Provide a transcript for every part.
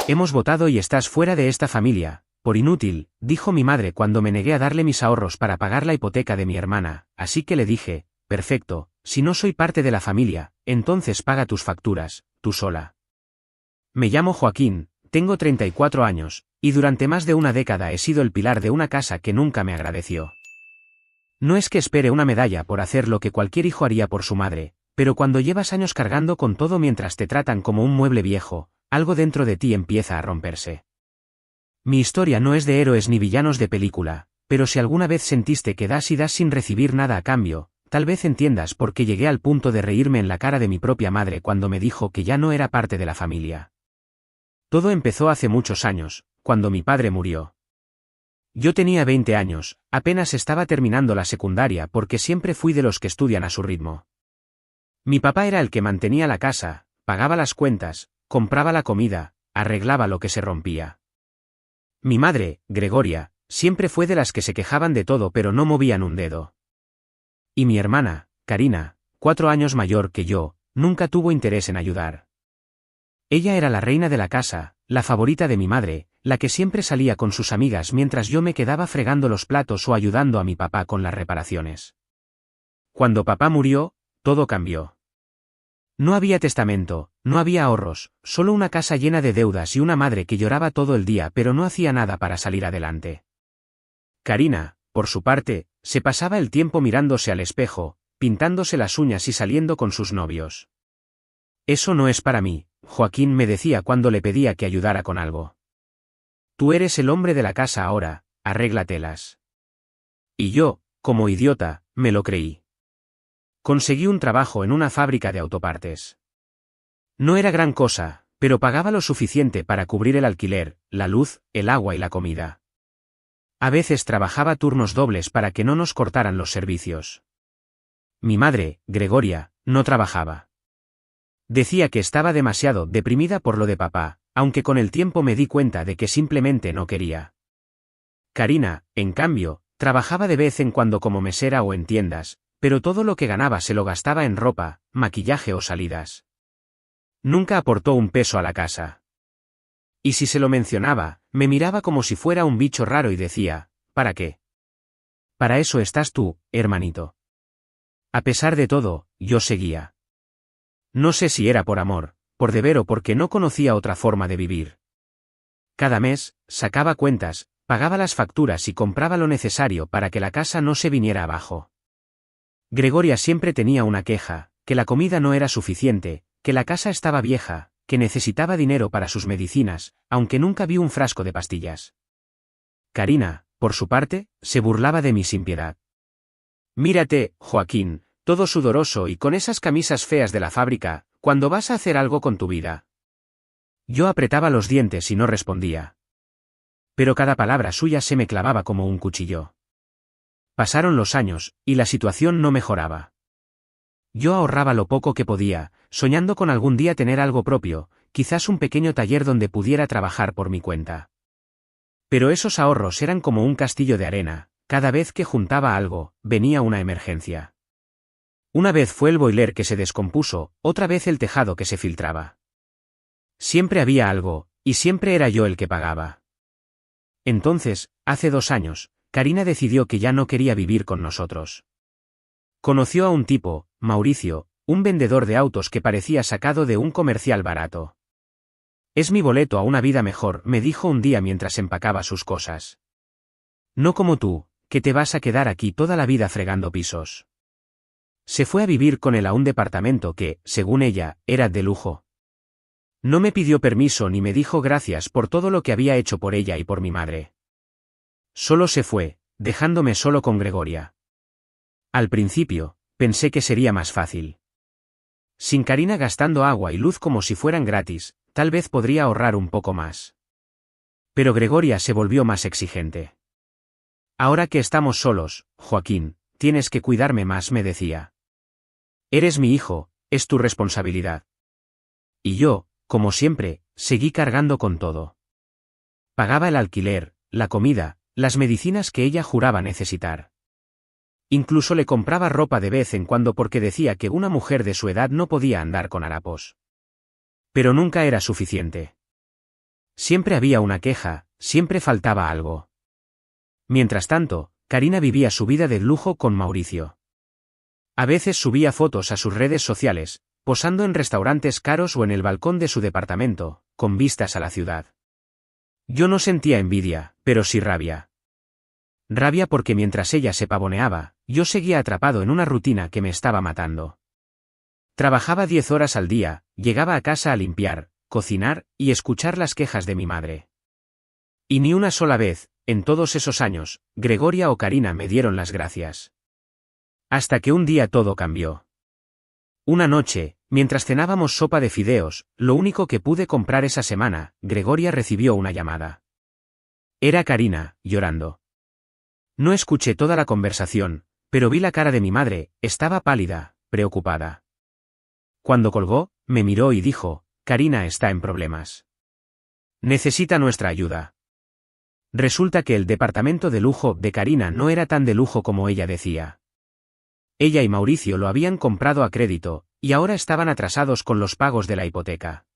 Hemos votado y estás fuera de esta familia, por inútil, dijo mi madre cuando me negué a darle mis ahorros para pagar la hipoteca de mi hermana, así que le dije, perfecto, si no soy parte de la familia, entonces paga tus facturas, tú sola. Me llamo Joaquín, tengo 34 años, y durante más de una década he sido el pilar de una casa que nunca me agradeció. No es que espere una medalla por hacer lo que cualquier hijo haría por su madre, pero cuando llevas años cargando con todo mientras te tratan como un mueble viejo, algo dentro de ti empieza a romperse. Mi historia no es de héroes ni villanos de película, pero si alguna vez sentiste que das y das sin recibir nada a cambio, tal vez entiendas por qué llegué al punto de reírme en la cara de mi propia madre cuando me dijo que ya no era parte de la familia. Todo empezó hace muchos años, cuando mi padre murió. Yo tenía 20 años, apenas estaba terminando la secundaria porque siempre fui de los que estudian a su ritmo. Mi papá era el que mantenía la casa, pagaba las cuentas, compraba la comida, arreglaba lo que se rompía. Mi madre, Gregoria, siempre fue de las que se quejaban de todo pero no movían un dedo. Y mi hermana, Karina, 4 años mayor que yo, nunca tuvo interés en ayudar. Ella era la reina de la casa, la favorita de mi madre, la que siempre salía con sus amigas mientras yo me quedaba fregando los platos o ayudando a mi papá con las reparaciones. Cuando papá murió, todo cambió. No había testamento, no había ahorros, solo una casa llena de deudas y una madre que lloraba todo el día pero no hacía nada para salir adelante. Karina, por su parte, se pasaba el tiempo mirándose al espejo, pintándose las uñas y saliendo con sus novios. Eso no es para mí, Joaquín me decía cuando le pedía que ayudara con algo. Tú eres el hombre de la casa ahora, arréglatelas. Y yo, como idiota, me lo creí. Conseguí un trabajo en una fábrica de autopartes. No era gran cosa, pero pagaba lo suficiente para cubrir el alquiler, la luz, el agua y la comida. A veces trabajaba turnos dobles para que no nos cortaran los servicios. Mi madre, Gregoria, no trabajaba. Decía que estaba demasiado deprimida por lo de papá, aunque con el tiempo me di cuenta de que simplemente no quería. Karina, en cambio, trabajaba de vez en cuando como mesera o en tiendas, pero todo lo que ganaba se lo gastaba en ropa, maquillaje o salidas. Nunca aportó un peso a la casa. Y si se lo mencionaba, me miraba como si fuera un bicho raro y decía, ¿para qué? Para eso estás tú, hermanito. A pesar de todo, yo seguía. No sé si era por amor, por deber o porque no conocía otra forma de vivir. Cada mes, sacaba cuentas, pagaba las facturas y compraba lo necesario para que la casa no se viniera abajo. Gregoria siempre tenía una queja, que la comida no era suficiente, que la casa estaba vieja, que necesitaba dinero para sus medicinas, aunque nunca vi un frasco de pastillas. Karina, por su parte, se burlaba de mí sin piedad. Mírate, Joaquín, todo sudoroso y con esas camisas feas de la fábrica, ¿cuándo vas a hacer algo con tu vida? Yo apretaba los dientes y no respondía. Pero cada palabra suya se me clavaba como un cuchillo. Pasaron los años, y la situación no mejoraba. Yo ahorraba lo poco que podía, soñando con algún día tener algo propio, quizás un pequeño taller donde pudiera trabajar por mi cuenta. Pero esos ahorros eran como un castillo de arena, cada vez que juntaba algo, venía una emergencia. Una vez fue el boiler que se descompuso, otra vez el tejado que se filtraba. Siempre había algo, y siempre era yo el que pagaba. Entonces, hace 2 años, Karina decidió que ya no quería vivir con nosotros. Conoció a un tipo, Mauricio, un vendedor de autos que parecía sacado de un comercial barato. Es mi boleto a una vida mejor, me dijo un día mientras empacaba sus cosas. No como tú, que te vas a quedar aquí toda la vida fregando pisos. Se fue a vivir con él a un departamento que, según ella, era de lujo. No me pidió permiso ni me dijo gracias por todo lo que había hecho por ella y por mi madre. Solo se fue, dejándome solo con Gregoria. Al principio, pensé que sería más fácil. Sin Karina gastando agua y luz como si fueran gratis, tal vez podría ahorrar un poco más. Pero Gregoria se volvió más exigente. Ahora que estamos solos, Joaquín, tienes que cuidarme más, me decía. Eres mi hijo, es tu responsabilidad. Y yo, como siempre, seguí cargando con todo. Pagaba el alquiler, la comida, las medicinas que ella juraba necesitar. Incluso le compraba ropa de vez en cuando porque decía que una mujer de su edad no podía andar con harapos. Pero nunca era suficiente. Siempre había una queja, siempre faltaba algo. Mientras tanto, Karina vivía su vida de lujo con Mauricio. A veces subía fotos a sus redes sociales, posando en restaurantes caros o en el balcón de su departamento, con vistas a la ciudad. Yo no sentía envidia, pero sí rabia. Rabia porque mientras ella se pavoneaba, yo seguía atrapado en una rutina que me estaba matando. Trabajaba 10 horas al día, llegaba a casa a limpiar, cocinar y escuchar las quejas de mi madre. Y ni una sola vez, en todos esos años, Gregoria o Karina me dieron las gracias. Hasta que un día todo cambió. Una noche, mientras cenábamos sopa de fideos, lo único que pude comprar esa semana, Gregoria recibió una llamada. Era Karina, llorando. No escuché toda la conversación, pero vi la cara de mi madre, estaba pálida, preocupada. Cuando colgó, me miró y dijo, Karina está en problemas. Necesita nuestra ayuda. Resulta que el departamento de lujo de Karina no era tan de lujo como ella decía. Ella y Mauricio lo habían comprado a crédito, y ahora estaban atrasados con los pagos de la hipoteca.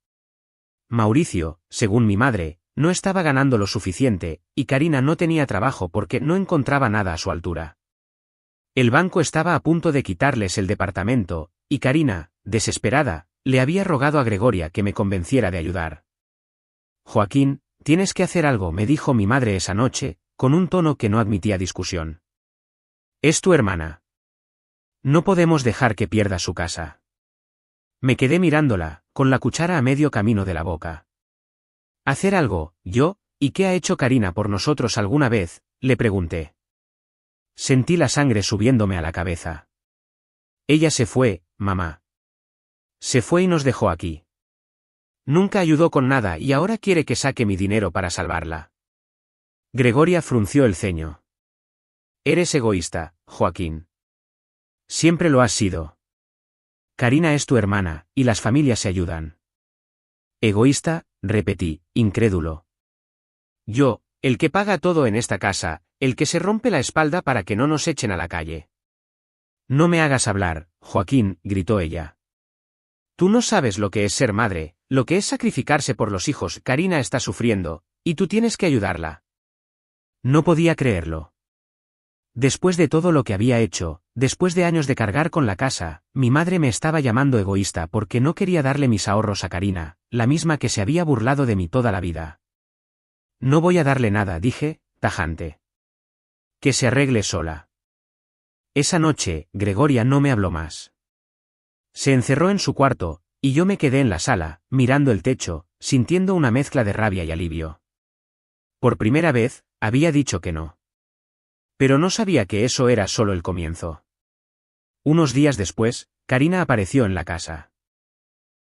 Mauricio, según mi madre, no estaba ganando lo suficiente, y Karina no tenía trabajo porque no encontraba nada a su altura. El banco estaba a punto de quitarles el departamento, y Karina, desesperada, le había rogado a Gregoria que me convenciera de ayudar. Joaquín, tienes que hacer algo, me dijo mi madre esa noche, con un tono que no admitía discusión. Es tu hermana. No podemos dejar que pierda su casa. Me quedé mirándola, con la cuchara a medio camino de la boca. ¿Hacer algo, yo? ¿Y qué ha hecho Karina por nosotros alguna vez?, le pregunté. Sentí la sangre subiéndome a la cabeza. Ella se fue, mamá. Se fue y nos dejó aquí. Nunca ayudó con nada y ahora quiere que saque mi dinero para salvarla. Gregoria frunció el ceño. Eres egoísta, Joaquín. Siempre lo has sido. Karina es tu hermana, y las familias se ayudan. Egoísta, repetí, incrédulo. Yo, el que paga todo en esta casa, el que se rompe la espalda para que no nos echen a la calle. No me hagas hablar, Joaquín, gritó ella. Tú no sabes lo que es ser madre, lo que es sacrificarse por los hijos. Karina está sufriendo, y tú tienes que ayudarla. No podía creerlo. Después de todo lo que había hecho, después de años de cargar con la casa, mi madre me estaba llamando egoísta porque no quería darle mis ahorros a Karina, la misma que se había burlado de mí toda la vida. No voy a darle nada, dije, tajante. Que se arregle sola. Esa noche, Gregoria no me habló más. Se encerró en su cuarto, y yo me quedé en la sala, mirando el techo, sintiendo una mezcla de rabia y alivio. Por primera vez, había dicho que no. Pero no sabía que eso era solo el comienzo. Unos días después, Karina apareció en la casa.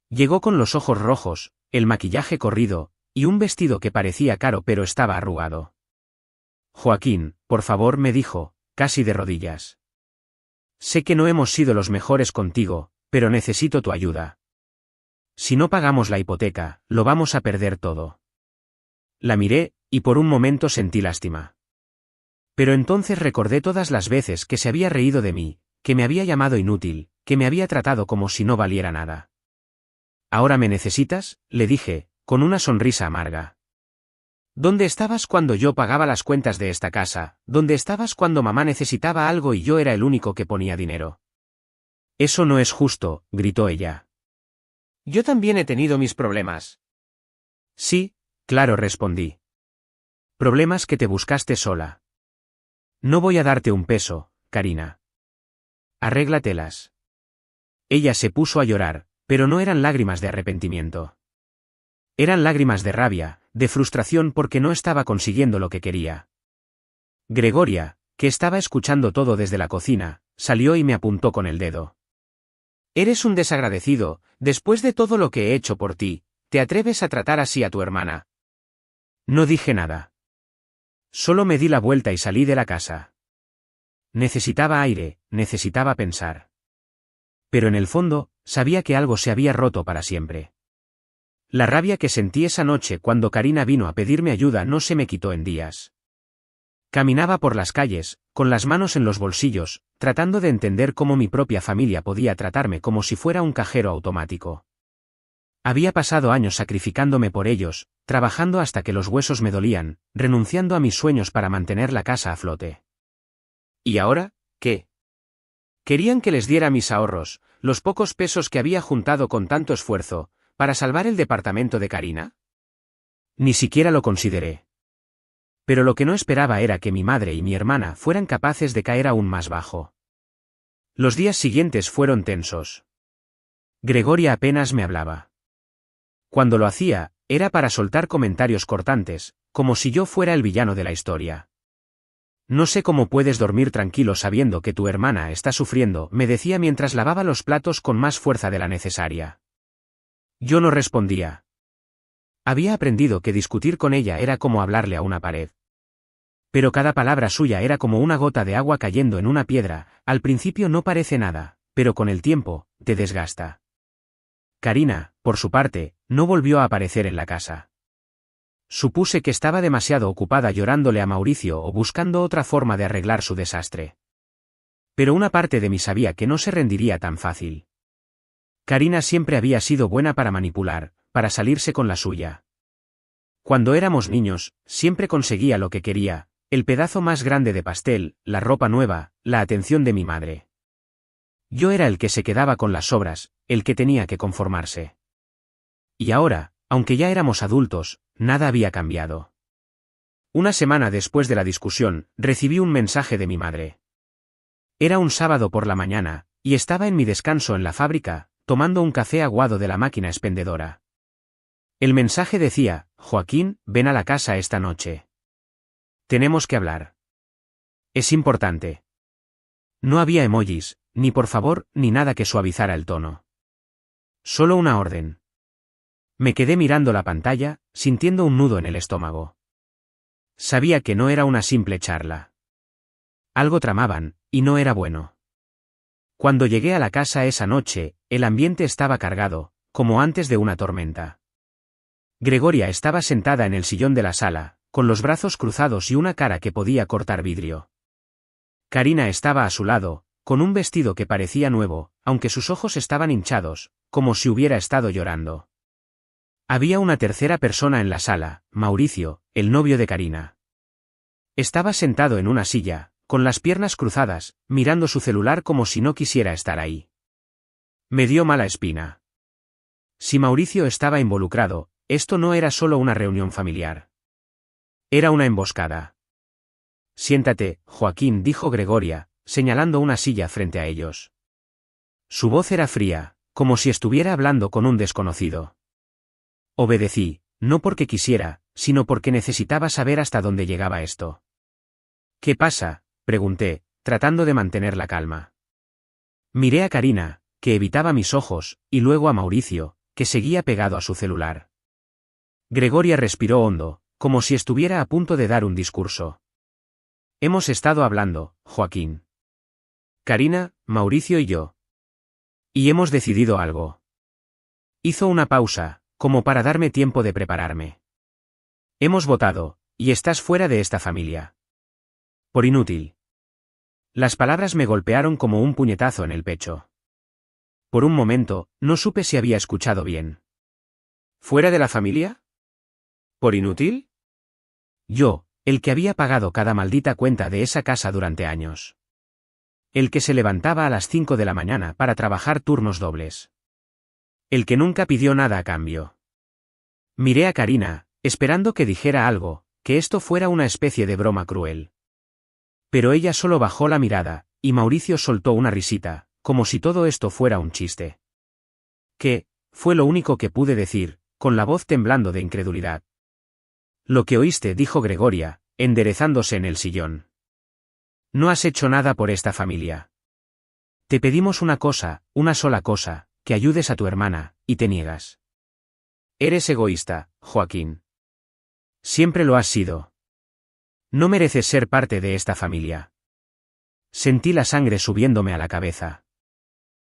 Llegó con los ojos rojos, el maquillaje corrido, y un vestido que parecía caro pero estaba arrugado. Joaquín, por favor, me dijo, casi de rodillas. Sé que no hemos sido los mejores contigo, pero necesito tu ayuda. Si no pagamos la hipoteca, lo vamos a perder todo. La miré, y por un momento sentí lástima. Pero entonces recordé todas las veces que se había reído de mí, que me había llamado inútil, que me había tratado como si no valiera nada. ¿Ahora me necesitas?, le dije, con una sonrisa amarga. ¿Dónde estabas cuando yo pagaba las cuentas de esta casa? ¿Dónde estabas cuando mamá necesitaba algo y yo era el único que ponía dinero? Eso no es justo, gritó ella. Yo también he tenido mis problemas. Sí, claro, respondí. Problemas que te buscaste sola. No voy a darte un peso, Karina. Arréglatelas. Ella se puso a llorar, pero no eran lágrimas de arrepentimiento. Eran lágrimas de rabia, de frustración porque no estaba consiguiendo lo que quería. Gregoria, que estaba escuchando todo desde la cocina, salió y me apuntó con el dedo. Eres un desagradecido, después de todo lo que he hecho por ti, ¿te atreves a tratar así a tu hermana? No dije nada. Solo me di la vuelta y salí de la casa. Necesitaba aire, necesitaba pensar. Pero en el fondo, sabía que algo se había roto para siempre. La rabia que sentí esa noche cuando Karina vino a pedirme ayuda no se me quitó en días. Caminaba por las calles, con las manos en los bolsillos, tratando de entender cómo mi propia familia podía tratarme como si fuera un cajero automático. Había pasado años sacrificándome por ellos, trabajando hasta que los huesos me dolían, renunciando a mis sueños para mantener la casa a flote. ¿Y ahora, qué? Querían que les diera mis ahorros, los pocos pesos que había juntado con tanto esfuerzo, para salvar el departamento de Karina. Ni siquiera lo consideré. Pero lo que no esperaba era que mi madre y mi hermana fueran capaces de caer aún más bajo. Los días siguientes fueron tensos. Gregoria apenas me hablaba. Cuando lo hacía, era para soltar comentarios cortantes, como si yo fuera el villano de la historia. No sé cómo puedes dormir tranquilo sabiendo que tu hermana está sufriendo, me decía mientras lavaba los platos con más fuerza de la necesaria. Yo no respondía. Había aprendido que discutir con ella era como hablarle a una pared. Pero cada palabra suya era como una gota de agua cayendo en una piedra, al principio no parece nada, pero con el tiempo, te desgasta. Karina, por su parte, no volvió a aparecer en la casa. Supuse que estaba demasiado ocupada llorándole a Mauricio o buscando otra forma de arreglar su desastre. Pero una parte de mí sabía que no se rendiría tan fácil. Karina siempre había sido buena para manipular, para salirse con la suya. Cuando éramos niños, siempre conseguía lo que quería, el pedazo más grande de pastel, la ropa nueva, la atención de mi madre. Yo era el que se quedaba con las sobras, el que tenía que conformarse. Y ahora, aunque ya éramos adultos, nada había cambiado. Una semana después de la discusión, recibí un mensaje de mi madre. Era un sábado por la mañana, y estaba en mi descanso en la fábrica, tomando un café aguado de la máquina expendedora. El mensaje decía: Joaquín, ven a la casa esta noche. Tenemos que hablar. Es importante. No había emojis, ni por favor, ni nada que suavizara el tono. Solo una orden. Me quedé mirando la pantalla, sintiendo un nudo en el estómago. Sabía que no era una simple charla. Algo tramaban, y no era bueno. Cuando llegué a la casa esa noche, el ambiente estaba cargado, como antes de una tormenta. Gregoria estaba sentada en el sillón de la sala, con los brazos cruzados y una cara que podía cortar vidrio. Karina estaba a su lado, con un vestido que parecía nuevo, aunque sus ojos estaban hinchados, como si hubiera estado llorando. Había una tercera persona en la sala, Mauricio, el novio de Karina. Estaba sentado en una silla, con las piernas cruzadas, mirando su celular como si no quisiera estar ahí. Me dio mala espina. Si Mauricio estaba involucrado, esto no era solo una reunión familiar. Era una emboscada. Siéntate, Joaquín, dijo Gregoria, señalando una silla frente a ellos. Su voz era fría, como si estuviera hablando con un desconocido. Obedecí, no porque quisiera, sino porque necesitaba saber hasta dónde llegaba esto. ¿Qué pasa?, pregunté, tratando de mantener la calma. Miré a Karina, que evitaba mis ojos, y luego a Mauricio, que seguía pegado a su celular. Gregoria respiró hondo, como si estuviera a punto de dar un discurso. Hemos estado hablando, Joaquín. Karina, Mauricio y yo. Y hemos decidido algo. Hizo una pausa, como para darme tiempo de prepararme. Hemos votado, y estás fuera de esta familia. Por inútil. Las palabras me golpearon como un puñetazo en el pecho. Por un momento, no supe si había escuchado bien. ¿Fuera de la familia? ¿Por inútil? Yo, el que había pagado cada maldita cuenta de esa casa durante años. El que se levantaba a las 5 de la mañana para trabajar turnos dobles. El que nunca pidió nada a cambio. Miré a Karina, esperando que dijera algo, que esto fuera una especie de broma cruel. Pero ella solo bajó la mirada, y Mauricio soltó una risita, como si todo esto fuera un chiste. ¿Qué? Fue lo único que pude decir, con la voz temblando de incredulidad. Lo que oíste, dijo Gregoria, enderezándose en el sillón. No has hecho nada por esta familia. Te pedimos una cosa, una sola cosa, que ayudes a tu hermana, y te niegas. Eres egoísta, Joaquín. Siempre lo has sido. No mereces ser parte de esta familia. Sentí la sangre subiéndome a la cabeza.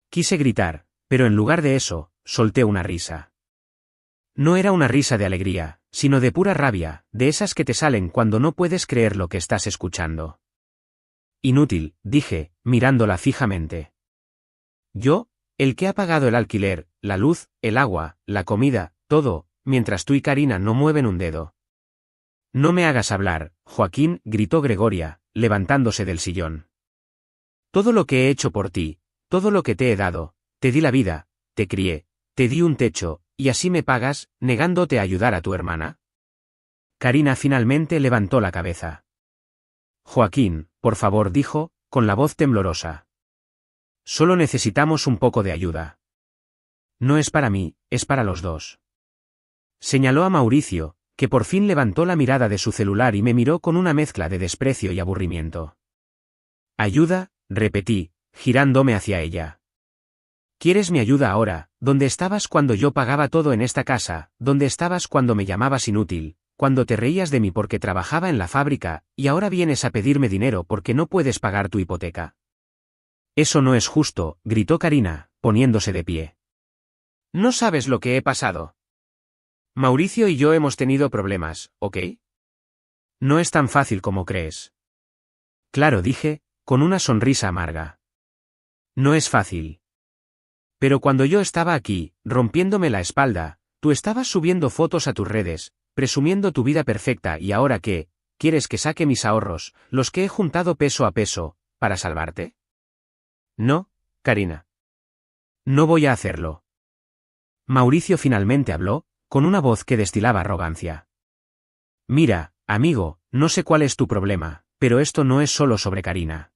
Quise gritar, pero en lugar de eso, solté una risa. No era una risa de alegría, sino de pura rabia, de esas que te salen cuando no puedes creer lo que estás escuchando. Inútil, dije, mirándola fijamente. ¿Yo? El que ha pagado el alquiler, la luz, el agua, la comida, todo, mientras tú y Karina no mueven un dedo. No me hagas hablar, Joaquín, gritó Gregoria, levantándose del sillón. Todo lo que he hecho por ti, todo lo que te he dado, te di la vida, te crié, te di un techo, y así me pagas, negándote a ayudar a tu hermana. Karina finalmente levantó la cabeza. Joaquín, por favor, dijo, con la voz temblorosa. Solo necesitamos un poco de ayuda. No es para mí, es para los dos. Señaló a Mauricio, que por fin levantó la mirada de su celular y me miró con una mezcla de desprecio y aburrimiento. Ayuda, repetí, girándome hacia ella. ¿Quieres mi ayuda ahora? ¿Dónde estabas cuando yo pagaba todo en esta casa? ¿Dónde estabas cuando me llamabas inútil? Cuando te reías de mí porque trabajaba en la fábrica, y ahora vienes a pedirme dinero porque no puedes pagar tu hipoteca. Eso no es justo, gritó Karina, poniéndose de pie. No sabes lo que he pasado. Mauricio y yo hemos tenido problemas, ¿ok? No es tan fácil como crees. Claro, dije, con una sonrisa amarga. No es fácil. Pero cuando yo estaba aquí, rompiéndome la espalda, tú estabas subiendo fotos a tus redes, presumiendo tu vida perfecta y ahora ¿qué? ¿Quieres que saque mis ahorros, los que he juntado peso a peso, para salvarte? No, Karina. No voy a hacerlo. Mauricio finalmente habló, con una voz que destilaba arrogancia. Mira, amigo, no sé cuál es tu problema, pero esto no es solo sobre Karina.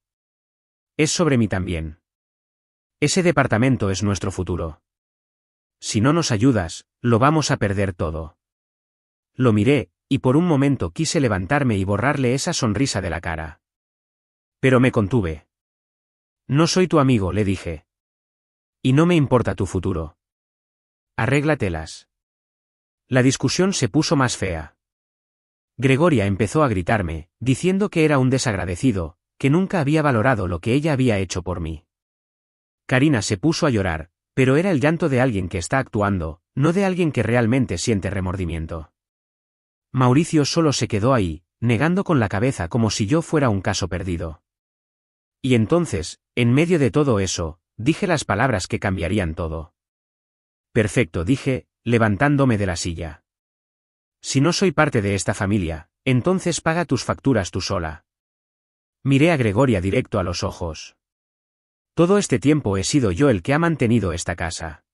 Es sobre mí también. Ese departamento es nuestro futuro. Si no nos ayudas, lo vamos a perder todo. Lo miré, y por un momento quise levantarme y borrarle esa sonrisa de la cara. Pero me contuve. No soy tu amigo, le dije. Y no me importa tu futuro. Arréglatelas. La discusión se puso más fea. Gregoria empezó a gritarme, diciendo que era un desagradecido, que nunca había valorado lo que ella había hecho por mí. Karina se puso a llorar, pero era el llanto de alguien que está actuando, no de alguien que realmente siente remordimiento. Mauricio solo se quedó ahí, negando con la cabeza como si yo fuera un caso perdido. Y entonces, en medio de todo eso, dije las palabras que cambiarían todo. Perfecto, dije, levantándome de la silla. Si no soy parte de esta familia, entonces paga tus facturas tú sola. Miré a Gregoria directo a los ojos. Todo este tiempo he sido yo el que ha mantenido esta casa.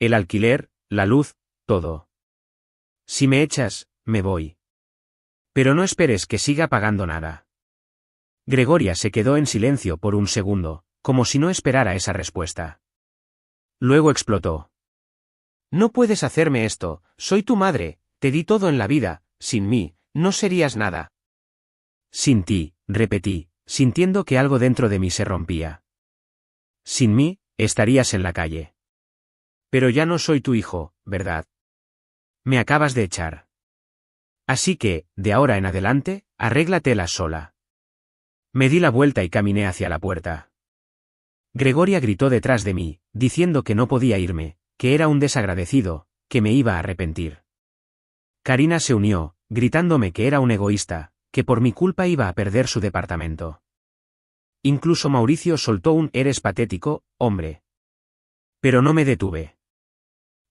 El alquiler, la luz, todo. Si me echas, me voy. Pero no esperes que siga pagando nada. Gregoria se quedó en silencio por un segundo, como si no esperara esa respuesta. Luego explotó. No puedes hacerme esto, soy tu madre, te di todo en la vida, sin mí, no serías nada. Sin ti, repetí, sintiendo que algo dentro de mí se rompía. Sin mí, estarías en la calle. Pero ya no soy tu hijo, ¿verdad? Me acabas de echar. Así que, de ahora en adelante, arréglatela sola. Me di la vuelta y caminé hacia la puerta. Gregoria gritó detrás de mí, diciendo que no podía irme, que era un desagradecido, que me iba a arrepentir. Karina se unió, gritándome que era un egoísta, que por mi culpa iba a perder su departamento. Incluso Mauricio soltó un «eres patético, hombre». Pero no me detuve.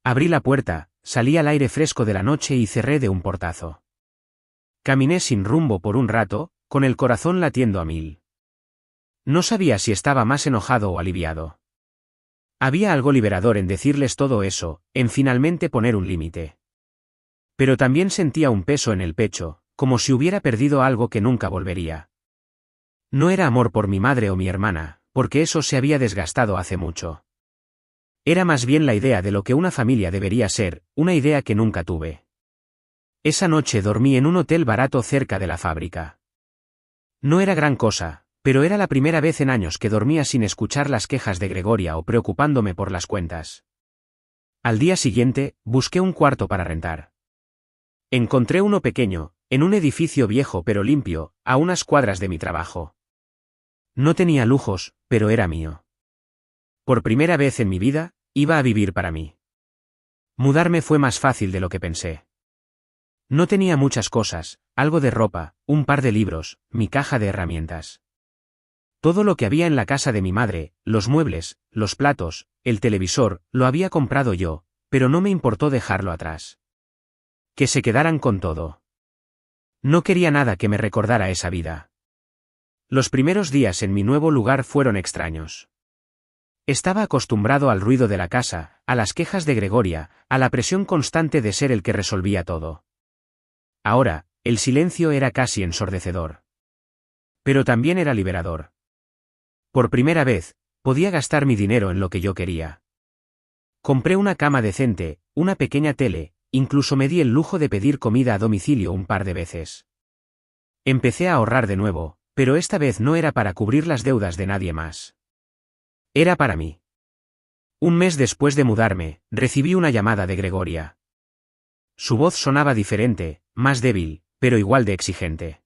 Abrí la puerta, salí al aire fresco de la noche y cerré de un portazo. Caminé sin rumbo por un rato, con el corazón latiendo a 1000. No sabía si estaba más enojado o aliviado. Había algo liberador en decirles todo eso, en finalmente poner un límite. Pero también sentía un peso en el pecho, como si hubiera perdido algo que nunca volvería. No era amor por mi madre o mi hermana, porque eso se había desgastado hace mucho. Era más bien la idea de lo que una familia debería ser, una idea que nunca tuve. Esa noche dormí en un hotel barato cerca de la fábrica. No era gran cosa, pero era la primera vez en años que dormía sin escuchar las quejas de Gregoria o preocupándome por las cuentas. Al día siguiente, busqué un cuarto para rentar. Encontré uno pequeño, en un edificio viejo pero limpio, a unas cuadras de mi trabajo. No tenía lujos, pero era mío. Por primera vez en mi vida, iba a vivir para mí. Mudarme fue más fácil de lo que pensé. No tenía muchas cosas, algo de ropa, un par de libros, mi caja de herramientas. Todo lo que había en la casa de mi madre, los muebles, los platos, el televisor, lo había comprado yo, pero no me importó dejarlo atrás. Que se quedaran con todo. No quería nada que me recordara esa vida. Los primeros días en mi nuevo lugar fueron extraños. Estaba acostumbrado al ruido de la casa, a las quejas de Gregoria, a la presión constante de ser el que resolvía todo. Ahora, el silencio era casi ensordecedor. Pero también era liberador. Por primera vez, podía gastar mi dinero en lo que yo quería. Compré una cama decente, una pequeña tele, incluso me di el lujo de pedir comida a domicilio un par de veces. Empecé a ahorrar de nuevo, pero esta vez no era para cubrir las deudas de nadie más. Era para mí. Un mes después de mudarme, recibí una llamada de Gregoria. Su voz sonaba diferente, más débil, pero igual de exigente.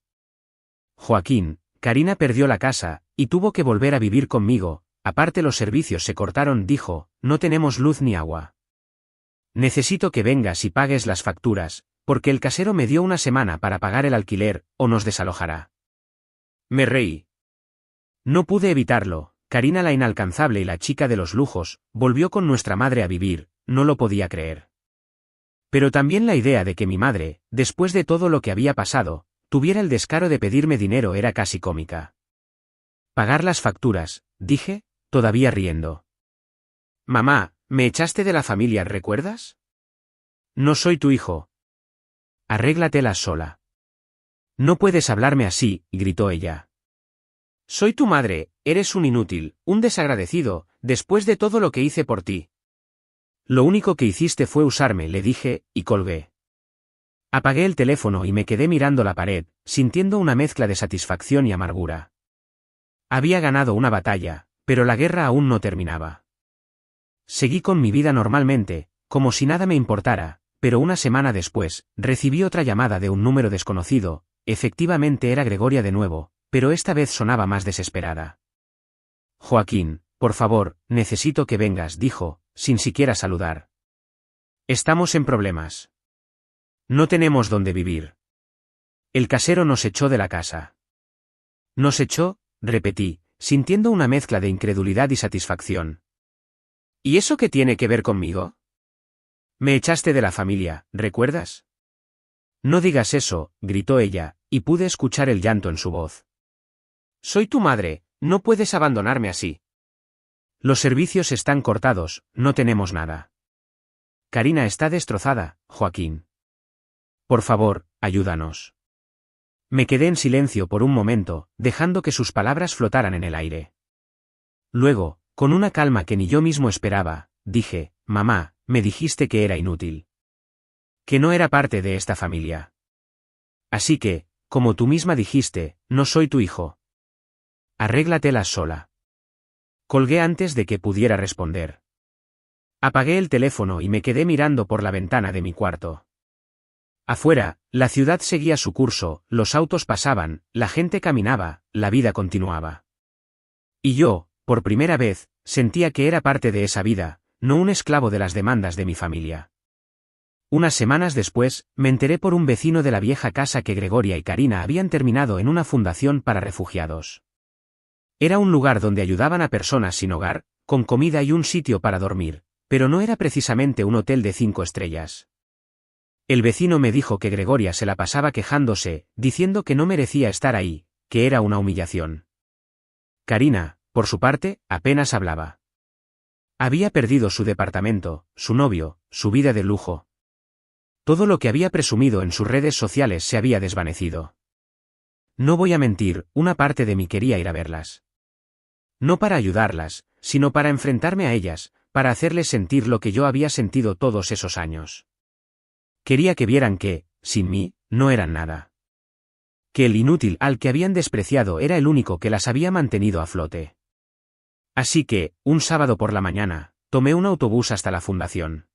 Joaquín, Karina perdió la casa, y tuvo que volver a vivir conmigo, aparte los servicios se cortaron, dijo, no tenemos luz ni agua. Necesito que vengas y pagues las facturas, porque el casero me dio una semana para pagar el alquiler, o nos desalojará. Me reí. No pude evitarlo, Karina la inalcanzable y la chica de los lujos, volvió con nuestra madre a vivir, no lo podía creer. Pero también la idea de que mi madre, después de todo lo que había pasado, tuviera el descaro de pedirme dinero era casi cómica. Pagar las facturas, dije, todavía riendo. Mamá, me echaste de la familia, ¿recuerdas? No soy tu hijo. Arréglatelas sola. No puedes hablarme así, gritó ella. Soy tu madre, eres un inútil, un desagradecido, después de todo lo que hice por ti. Lo único que hiciste fue usarme, le dije, y colgué. Apagué el teléfono y me quedé mirando la pared, sintiendo una mezcla de satisfacción y amargura. Había ganado una batalla, pero la guerra aún no terminaba. Seguí con mi vida normalmente, como si nada me importara, pero una semana después, recibí otra llamada de un número desconocido, efectivamente era Gregoria de nuevo, pero esta vez sonaba más desesperada. Joaquín, por favor, necesito que vengas, dijo, sin siquiera saludar. Estamos en problemas. No tenemos dónde vivir. El casero nos echó de la casa. ¿Nos echó?, repetí, sintiendo una mezcla de incredulidad y satisfacción. ¿Y eso qué tiene que ver conmigo? Me echaste de la familia, ¿recuerdas? No digas eso, gritó ella, y pude escuchar el llanto en su voz. Soy tu madre, no puedes abandonarme así. Los servicios están cortados, no tenemos nada. Karina está destrozada, Joaquín. Por favor, ayúdanos. Me quedé en silencio por un momento, dejando que sus palabras flotaran en el aire. Luego, con una calma que ni yo mismo esperaba, dije, mamá, me dijiste que era inútil. Que no era parte de esta familia. Así que, como tú misma dijiste, no soy tu hijo. Arréglatelas sola. Colgué antes de que pudiera responder. Apagué el teléfono y me quedé mirando por la ventana de mi cuarto. Afuera, la ciudad seguía su curso, los autos pasaban, la gente caminaba, la vida continuaba. Y yo, por primera vez, sentía que era parte de esa vida, no un esclavo de las demandas de mi familia. Unas semanas después, me enteré por un vecino de la vieja casa que Gregoria y Karina habían terminado en una fundación para refugiados. Era un lugar donde ayudaban a personas sin hogar, con comida y un sitio para dormir, pero no era precisamente un hotel de 5 estrellas. El vecino me dijo que Gregoria se la pasaba quejándose, diciendo que no merecía estar ahí, que era una humillación. Karina, por su parte, apenas hablaba. Había perdido su departamento, su novio, su vida de lujo. Todo lo que había presumido en sus redes sociales se había desvanecido. No voy a mentir, una parte de mí quería ir a verlas. No para ayudarlas, sino para enfrentarme a ellas, para hacerles sentir lo que yo había sentido todos esos años. Quería que vieran que, sin mí, no eran nada. Que el inútil al que habían despreciado era el único que las había mantenido a flote. Así que, un sábado por la mañana, tomé un autobús hasta la fundación.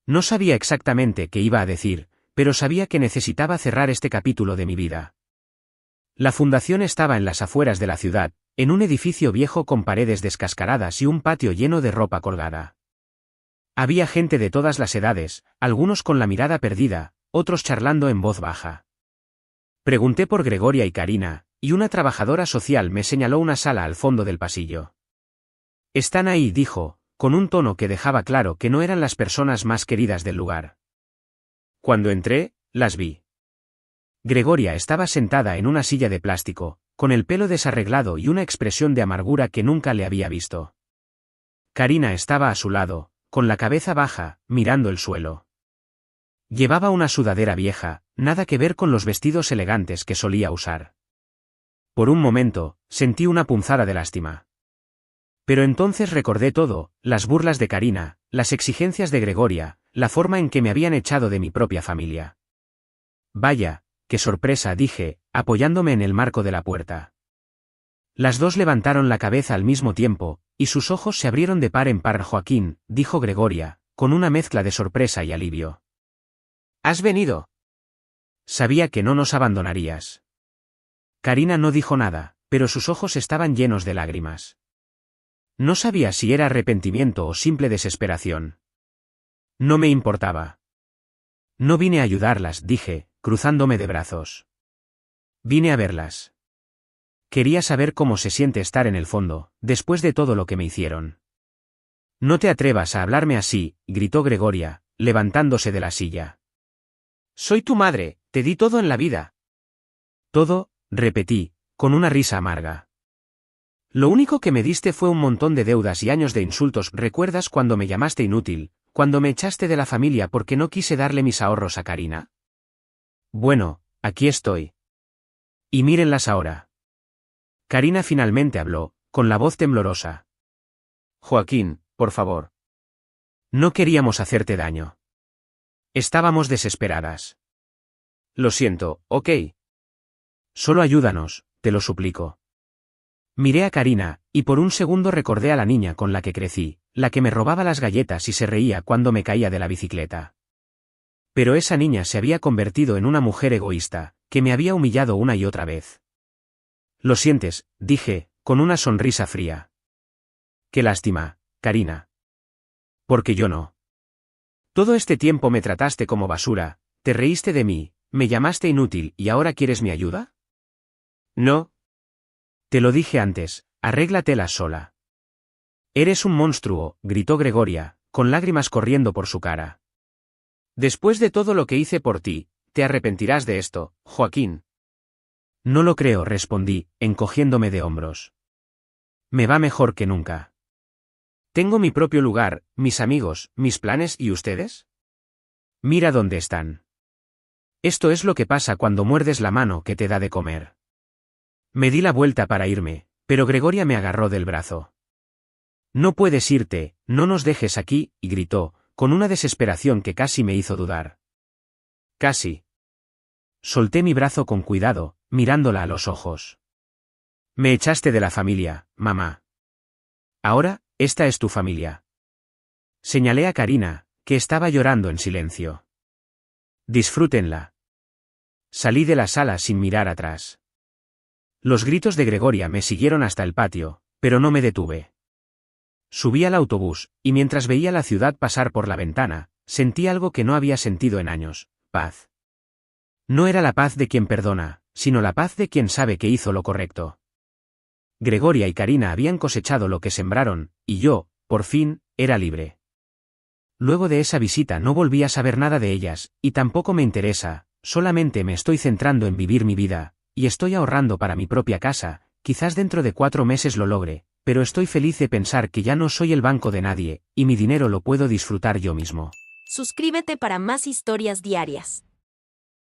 No sabía exactamente qué iba a decir, pero sabía que necesitaba cerrar este capítulo de mi vida. La fundación estaba en las afueras de la ciudad, en un edificio viejo con paredes descascaradas y un patio lleno de ropa colgada. Había gente de todas las edades, algunos con la mirada perdida, otros charlando en voz baja. Pregunté por Gregoria y Karina, y una trabajadora social me señaló una sala al fondo del pasillo. Están ahí, dijo, con un tono que dejaba claro que no eran las personas más queridas del lugar. Cuando entré, las vi. Gregoria estaba sentada en una silla de plástico, con el pelo desarreglado y una expresión de amargura que nunca le había visto. Karina estaba a su lado, con la cabeza baja, mirando el suelo. Llevaba una sudadera vieja, nada que ver con los vestidos elegantes que solía usar. Por un momento, sentí una punzada de lástima. Pero entonces recordé todo, las burlas de Karina, las exigencias de Gregoria, la forma en que me habían echado de mi propia familia. Vaya, qué sorpresa, dije, apoyándome en el marco de la puerta. Las dos levantaron la cabeza al mismo tiempo, y sus ojos se abrieron de par en par. Joaquín, dijo Gregoria, con una mezcla de sorpresa y alivio. ¿Has venido? Sabía que no nos abandonarías. Karina no dijo nada, pero sus ojos estaban llenos de lágrimas. No sabía si era arrepentimiento o simple desesperación. No me importaba. No vine a ayudarlas, dije, cruzándome de brazos. Vine a verlas. Quería saber cómo se siente estar en el fondo, después de todo lo que me hicieron. No te atrevas a hablarme así, gritó Gregoria, levantándose de la silla. Soy tu madre, te di todo en la vida. Todo, repetí, con una risa amarga. Lo único que me diste fue un montón de deudas y años de insultos. ¿Recuerdas cuando me llamaste inútil, cuando me echaste de la familia porque no quise darle mis ahorros a Karina? Bueno, aquí estoy. Y mírenlas ahora. Karina finalmente habló, con la voz temblorosa. Joaquín, por favor. No queríamos hacerte daño. Estábamos desesperadas. Lo siento, ¿ok? Solo ayúdanos, te lo suplico. Miré a Karina, y por un segundo recordé a la niña con la que crecí, la que me robaba las galletas y se reía cuando me caía de la bicicleta. Pero esa niña se había convertido en una mujer egoísta, que me había humillado una y otra vez. Lo sientes, dije, con una sonrisa fría. Qué lástima, Karina. Porque yo no. Todo este tiempo me trataste como basura, te reíste de mí, me llamaste inútil y ahora quieres mi ayuda. No. Te lo dije antes, arréglatela sola. Eres un monstruo, gritó Gregoria, con lágrimas corriendo por su cara. Después de todo lo que hice por ti, te arrepentirás de esto, Joaquín. No lo creo, respondí, encogiéndome de hombros. Me va mejor que nunca. Tengo mi propio lugar, mis amigos, mis planes, ¿y ustedes? Mira dónde están. Esto es lo que pasa cuando muerdes la mano que te da de comer. Me di la vuelta para irme, pero Gregoria me agarró del brazo. No puedes irte, no nos dejes aquí, y gritó, con una desesperación que casi me hizo dudar. Casi. Solté mi brazo con cuidado, mirándola a los ojos. Me echaste de la familia, mamá. Ahora, esta es tu familia. Señalé a Karina, que estaba llorando en silencio. Disfrútenla. Salí de la sala sin mirar atrás. Los gritos de Gregoria me siguieron hasta el patio, pero no me detuve. Subí al autobús, y mientras veía la ciudad pasar por la ventana, sentí algo que no había sentido en años, paz. No era la paz de quien perdona, sino la paz de quien sabe que hizo lo correcto. Gregoria y Karina habían cosechado lo que sembraron, y yo, por fin, era libre. Luego de esa visita no volví a saber nada de ellas, y tampoco me interesa, solamente me estoy centrando en vivir mi vida, y estoy ahorrando para mi propia casa, quizás dentro de 4 meses lo logre, pero estoy feliz de pensar que ya no soy el banco de nadie, y mi dinero lo puedo disfrutar yo mismo. Suscríbete para más historias diarias.